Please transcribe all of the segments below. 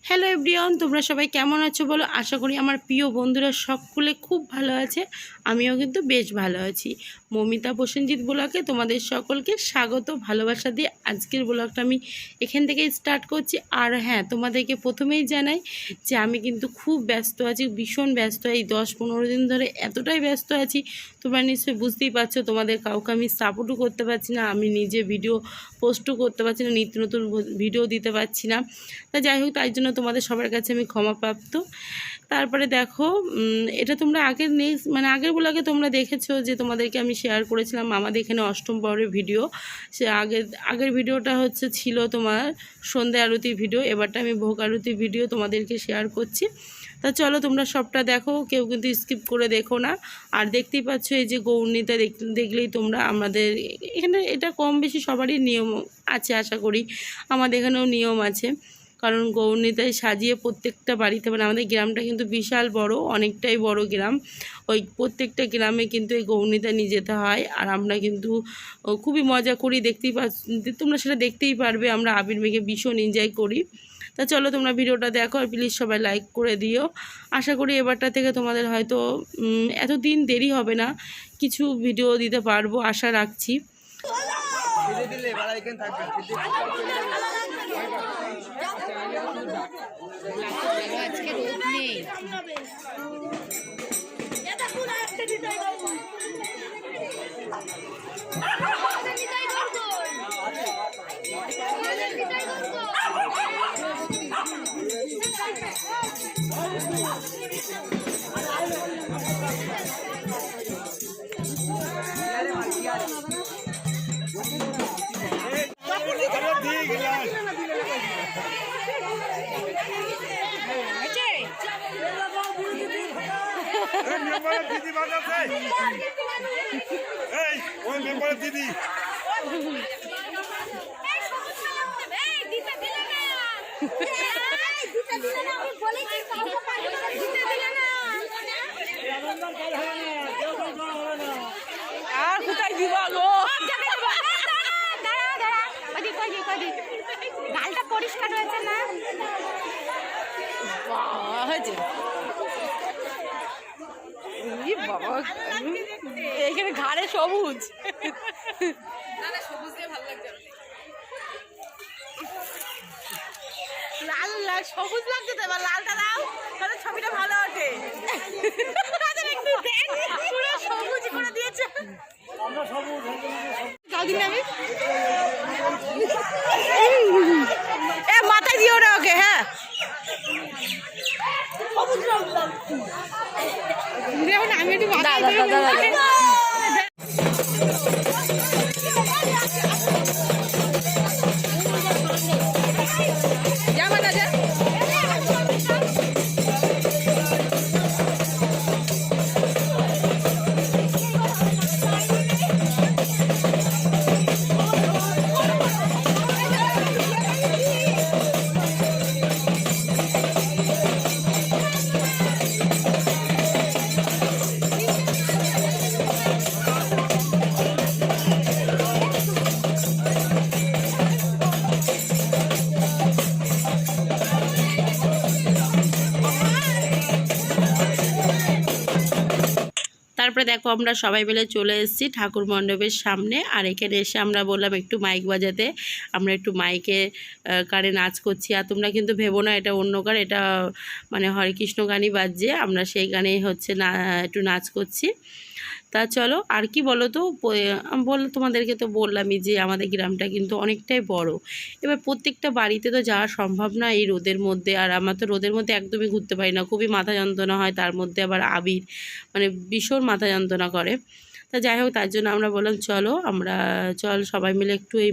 Hello everyone, তোমরা সবাই কেমন আছো বলো। আশা করি আমার প্রিয় বন্ধুরা সকলে খুব ভালো আছে। আমিও কিন্তু বেশ ভালো আছি। মমিতা প্রসেনজিৎ ব্লগে তোমাদের সকলকে স্বাগত, ভালোবাসা দিয়ে আজকের ব্লগটা আমি এখান থেকেই স্টার্ট করছি। আর হ্যাঁ, তোমাদেরকে প্রথমেই জানাই যে আমি কিন্তু খুব ব্যস্ত আছি, ভীষণ ব্যস্ত। এই 10-15 দিন ধরে এতটাই ব্যস্ত আছি, তোমরা নিশ্চয়ই বুঝতেই পারছো। তোমাদের কাউকে আমি সাপোর্টও করতে পারছি না, আমি নিজে ভিডিও পোস্টও করতে পারছি না, নিত্য নতুন ভিডিও দিতে পারছি না। তা যাই হোক, তাই জন্য তোমাদের সবার কাছে আমি ক্ষমাপ্রাপ্ত। তারপরে দেখো, এটা তোমরা আগের ব্লগে তোমরা দেখেছো যে তোমাদেরকে আমি শেয়ার করেছিলাম আমাদের এখানে অষ্টম পরের ভিডিও। সে আগের ভিডিওটা ছিল তোমার সন্ধ্যা আরতির ভিডিও, এবারটা আমি ভোগ আরতির ভিডিও তোমাদেরকে শেয়ার করছি। তা চলো তোমরা সবটা দেখো, কেউ কিন্তু স্কিপ করে দেখো না। আর দেখতেই পাচ্ছ এই যে গৌরনীতা দেখলেই তোমরা, আমাদের এখানে এটা কম বেশি সবারই নিয়ম আছে, আশা করি আমাদের এখানেও নিয়ম আছে। কারণ গৌরনীতায় সাজিয়ে প্রত্যেকটা বাড়িতে, মানে আমাদের গ্রামটা কিন্তু বিশাল বড়, অনেকটাই বড় গ্রাম। ওই প্রত্যেকটা গ্রামে কিন্তু এই গৌরনীতা নিয়ে যেতে হয়। আর আমরা কিন্তু খুবই মজা করি, তোমরা সেটা দেখতেই পারবে। আমরা আবির মেঘে ভীষণ এনজয় করি। তা চলো তোমরা ভিডিওটা দেখো, আর প্লিজ সবাই লাইক করে দিও। আশা করি এবারটা থেকে তোমাদের হয়তো এতদিন দেরি হবে না, কিছু ভিডিও দিতে পারবো, আশা রাখছি। আজকে রোদ নেই। দিদি বাজাচ্ছে, এই ওই মেম্বারের দিদি আর কোথায় দিবা গো? গালটা পরিষ্কার হয়েছে না? হয়েছে বাবা, এখানে ঘাড়ে সবুজ, লাল লাল সবুজ লাগছে তো, এবার লালটা দাও তাহলে ছবিটা ভালো ওঠে। পুরো সবুজ করে দিয়েছে। মাথায় দিও না ওকে। হ্যাঁ, আমি একটু তারপরে দেখো আমরা সবাই মিলে চলে এসেছি ঠাকুর মণ্ডপের সামনে। আর এখানে এসে আমরা বললাম একটু মাইক বাজাতে, আমরা একটু মাইকে কারে নাচ করছি। আর তোমরা কিন্তু ভেবো না এটা অন্য গান, এটা মানে হরে কৃষ্ণ গানই বাজছে, আমরা সেই গানেই একটু নাচ করছি। তা চলো, আর কি বলো তো, তোমাদেরকে তো বললামই যে আমাদের গ্রামটা কিন্তু অনেকটাই বড়। এবার প্রত্যেকটা বাড়িতে তো যাওয়া সম্ভব না এই রোদের মধ্যে। আর আমার তো রোদের মধ্যে একদমই ঘুরতে পারি না, খুবই মাথা যন্ত্রণা হয়, তার মধ্যে আবার আবির, মানে ভীষণ মাথা যন্ত্রণা করে। তা যাই হোক, তার জন্য আমরা বললাম চল সবাই মিলে একটু এই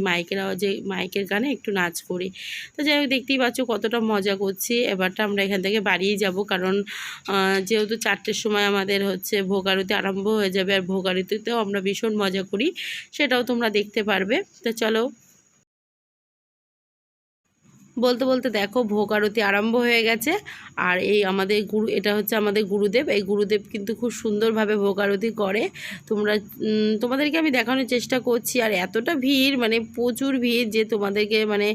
মাইকের গানে একটু নাচ করি। তো যাই হোক, দেখতেই পাচ্ছ কতটা মজা করছি। এবারটা আমরা এখান থেকে বাড়িয়ে যাব, কারণ যেহেতু 4টের সময় আমাদের ভোগ আরতি আরম্ভ হয়ে যাবে। আর ভোগ আরতিতেও আমরা ভীষণ মজা করি, সেটাও তোমরা দেখতে পারবে। তো চলো। বলতে বলতে দেখো ভোগ আরতি আরম্ভ হয়ে গেছে। আর এই আমাদের গুরু, এটা হচ্ছে আমাদের গুরুদেব। এই গুরুদেব কিন্তু খুব সুন্দরভাবে ভোগ আরতি করে। তোমাদেরকে আমি দেখানোর চেষ্টা করছি। আর এতটা ভিড়, মানে প্রচুর ভিড়, যে তোমাদেরকে মানে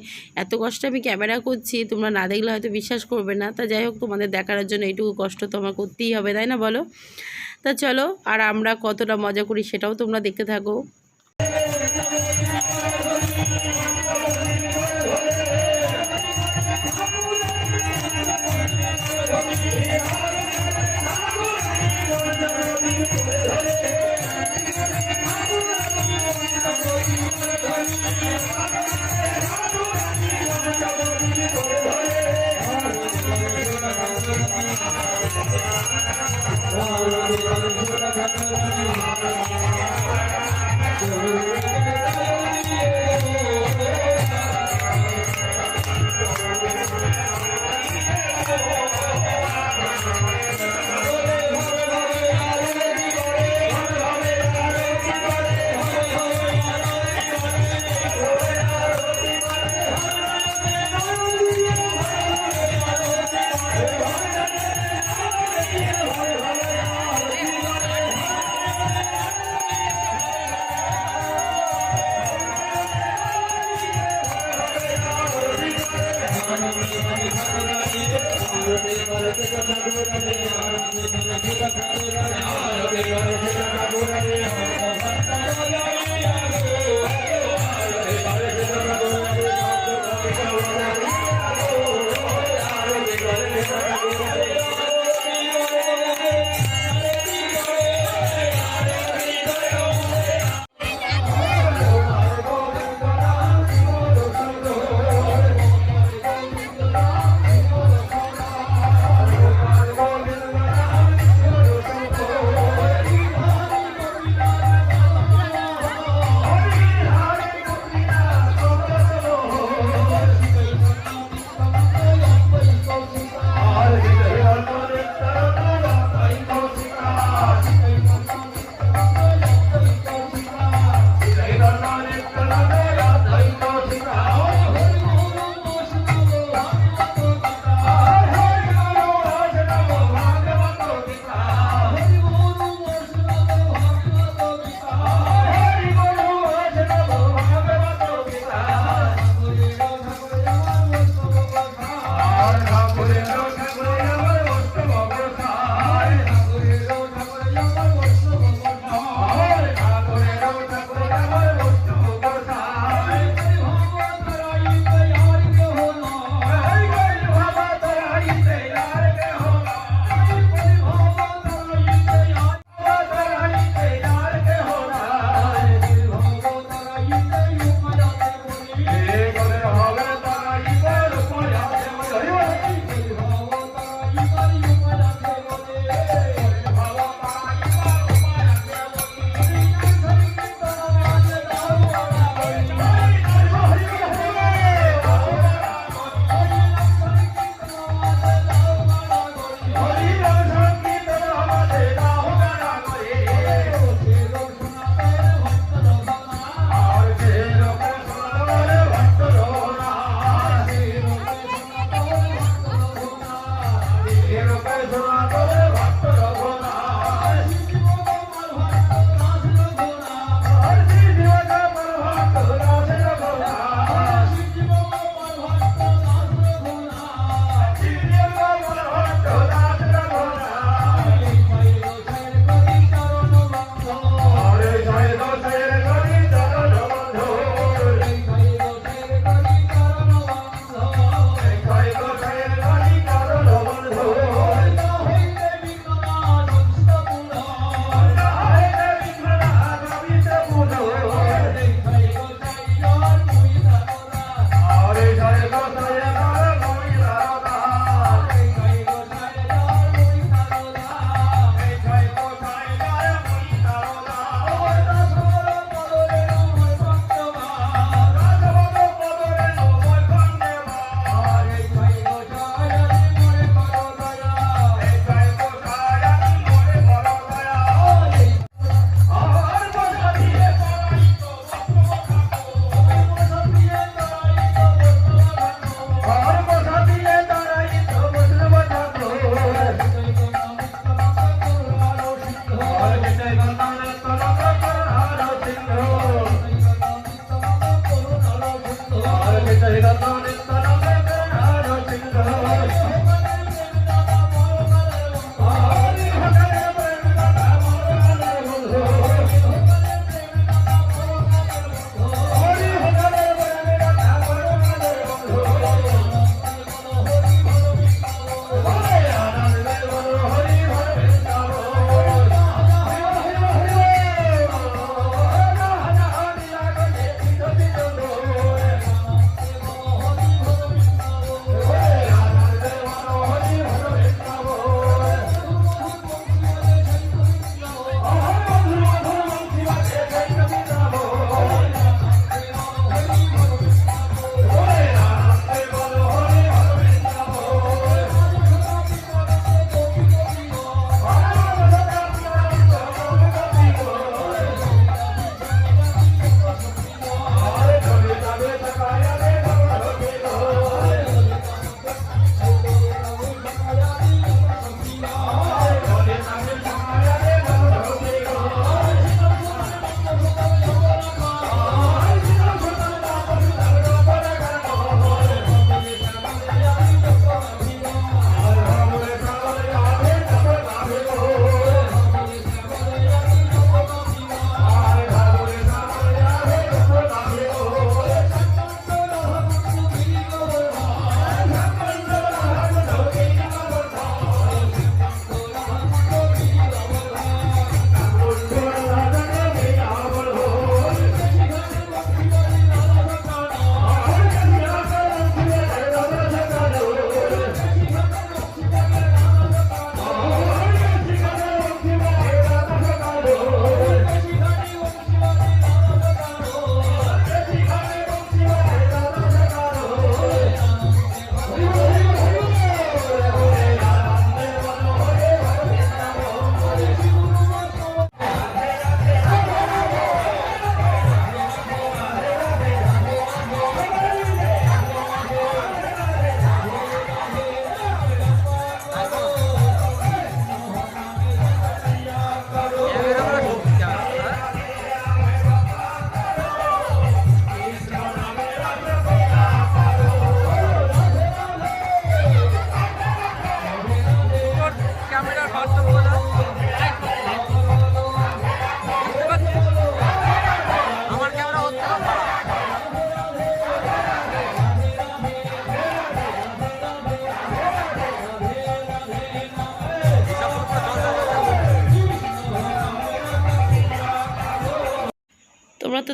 এত কষ্ট আমি ক্যামেরা করছি, তোমরা না দেখলে হয়তো বিশ্বাস করবে না। তা যাই হোক, তোমাদের দেখানোর জন্য এইটুকু কষ্ট তো আমার করতেই হবে, তাই না বলো? তা চলো, আর আমরা কতটা মজা করি সেটাও তোমরা দেখতে থাকো।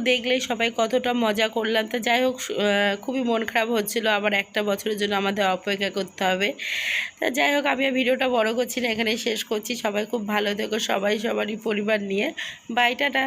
দেখলেই সবাই কতটা মজা করলাম। তো যাই হোক, খুবই মন খারাপ হচ্ছিলো, আবার একটা বছরের জন্য আমাদের অপেক্ষা করতে হবে। তা যাই হোক, আমি আর ভিডিওটা বড় করছি না, এখানে শেষ করছি। সবাই খুব ভালো থেকো, সবাই সবারই পরিবার নিয়ে। Bye, tata.